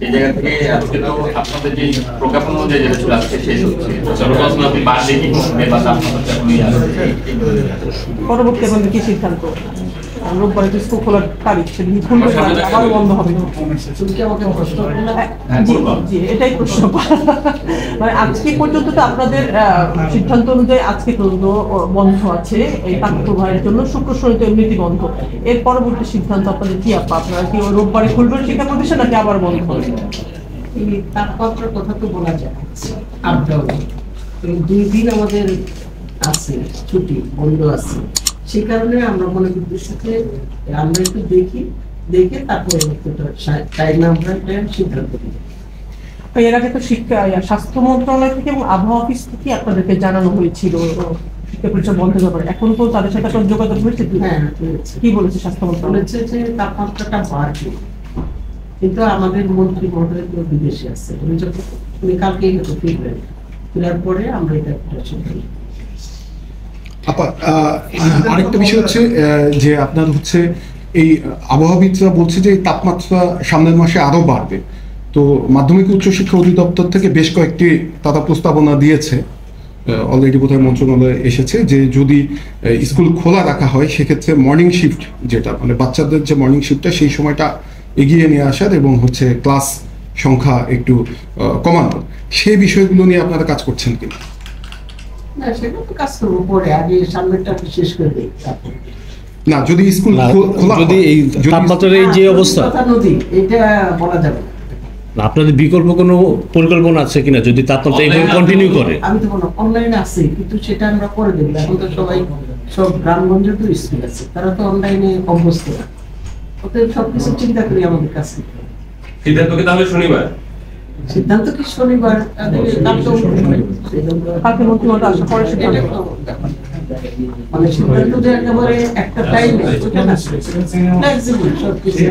এই জায়গা থেকে আজকে তো আপনাদের যে প্রজ্ঞাপন অনুযায়ী যেটা চলে আসছে শেষ হচ্ছে, সর্বপ্রথম আপনি বাড়লে কি করবে বা পরবর্তী আমাদের কি সিদ্ধান্ত? রোববার স্কুল খোলার তারিখ, সেদিন খুলবে আবার বন্ধ হবে। জি, এটাই প্রশ্ন। মানে আজকে পর্যন্ত তো আপনাদের সিদ্ধান্ত অনুযায়ী আজকে পর্যন্ত বন্ধ আছে এই তাপমাত্রা প্রবাহের জন্য, শুক্র শনি তো এমনিতেই বন্ধ। এর পরবর্তী সিদ্ধান্ত আপনাদের কি? আপনারা কি ওই রোববারে খুলবেন শিক্ষা প্রতিষ্ঠান নাকি আবার বন্ধ হবে? এই তাপমাত্রার কথা তো বলা যায়, আপ ডাউন 2 দিন আমাদের আছে ছুটি, বন্ধ আছে। সেই কারণে আমরা মনে করতেছি যে আমরা একটু দেখে তারপরে টাইমে আমরা সিদ্ধান্ত নিই। এর আগে তো স্বাস্থ্য মন্ত্রণালয় থেকে এবং আবহাওয়া অফিস থেকে আপনাদেরকে জানানো হয়েছিল শিক্ষা প্রতিষ্ঠান বন্ধের ব্যাপারে। এখন তো তাদের সাথে আপনার যোগাযোগ হয়েছে? হ্যাঁ, কি বলেছে স্বাস্থ্য মন্ত্রণালয়? বলেছে যে তাপমাত্রাটা বাড়বে, কিন্তু আমাদের মন্ত্রী মহোদয় তো বিদেশে আছে, উনি কালকেই হয়তো ফিরবেন, ফেরার পরে আমরা এটা সিদ্ধান্ত। আরেকটা বিষয় হচ্ছে যে আপনার হচ্ছে এই আবহাওয়াবিদরা বলছে যে এই তাপমাত্রা সামনের মাসে আরো বাড়বে। তো মাধ্যমিক উচ্চশিক্ষা অধিদপ্তর থেকে বেশ কয়েকটি তারা প্রস্তাবনা দিয়েছে, অলরেডি বোধহয় মন্ত্রণালয়ে এসেছে, যে যদি স্কুল খোলা রাখা হয় সেক্ষেত্রে মর্নিং শিফট, যেটা মানে বাচ্চাদের যে মর্নিং শিফটটা সেই সময়টা এগিয়ে নিয়ে আসার এবং হচ্ছে ক্লাস সংখ্যা একটু কমানোর, সেই বিষয়গুলো নিয়ে আপনারা কাজ করছেন কিনা? না, সেটা তো কাজ করবো পরে, আগে সামনেরটা শেষ করে দিই। না, যদি স্কুল যদি এই তাপমাত্রার এই যে অবস্থা, নদী এটা বলা যাবে না। আপনাদের বিকল্প কোনো পরিকল্পনা আছে কিনা যদি তাপমাত্রা এইভাবে কন্টিনিউ করে? আমি তো বললাম অনলাইনে আছে, কিন্তু সেটা আমরা করে দেখবো। এখন তো সব গ্রামগঞ্জে তো স্কুল আছে, তারা তো অনলাইনে অভ্যস্ত না, অতএব সবকিছু চিন্তা করি আমাদের কাছে। সিদ্ধান্ত কি তাহলে শনিবার? সিদ্ধান্ত কি শনিবার? মানে সিদ্ধান্ত যে একেবারে একটা টাইমে ফ্লেক্সিবল সবকিছু।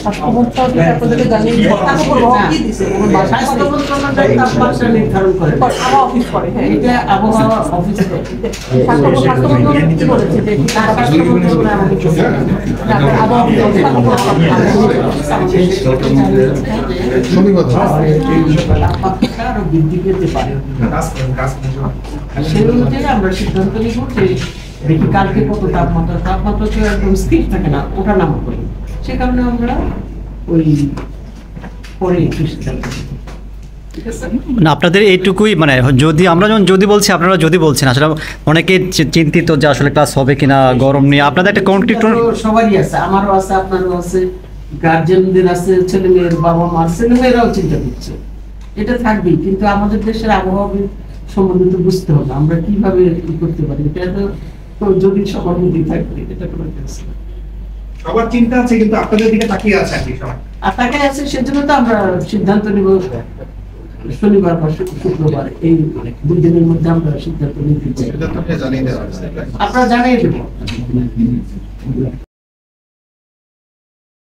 স্বাস্থ্য মন্ত্রণালয় তাপমাত্রা নির্ধারণ করে, এটা আবহাওয়া অফিস। আরো বৃদ্ধি পেতে পারে, সেই অনুযায়ী আমরা সিদ্ধান্ত নিব যে দেখি কালকে কত তাপমাত্রা তো একদম স্থির থাকে না, ওটা নাম করি। সে কারণে আমরা ওই পরে একটু সিদ্ধান্ত নিব। না, আপনাদের এইটুকুই, মানে যদি আমরা যখন যদি বলছি আপনারা যদি বলছেন, আসলে অনেকে চিন্তিত যে আসলে ক্লাস হবে কিনা গরম নিয়ে। আপনাদের একটা কনক্রিট সবারই আছে, আমারও আছে, আপনারও আছে, গার্জেনদের আছে, ছেলে মেয়ের বাবা মা, ছেলে মেয়েরাও চিন্তা করছে। এটা থাকবেই, কিন্তু আমাদের দেশের আবহাওয়া সম্বন্ধে তো বুঝতে হবে আমরা কিভাবে কি করতে পারি। এটা তো যদি সবার মধ্যে থাকবে, এটা কোনো সবার চিন্তা আছে, কিন্তু আপনাদের দিকে তাকিয়ে আছে আর তাকিয়ে আছে। সেজন্য তো আমরা সিদ্ধান্ত নিব শনিবার বা শুক্রবার, এই 2 দিনের মধ্যে আমরা সিদ্ধান্ত নিতে চাই। আপনারা জানিয়ে দেব।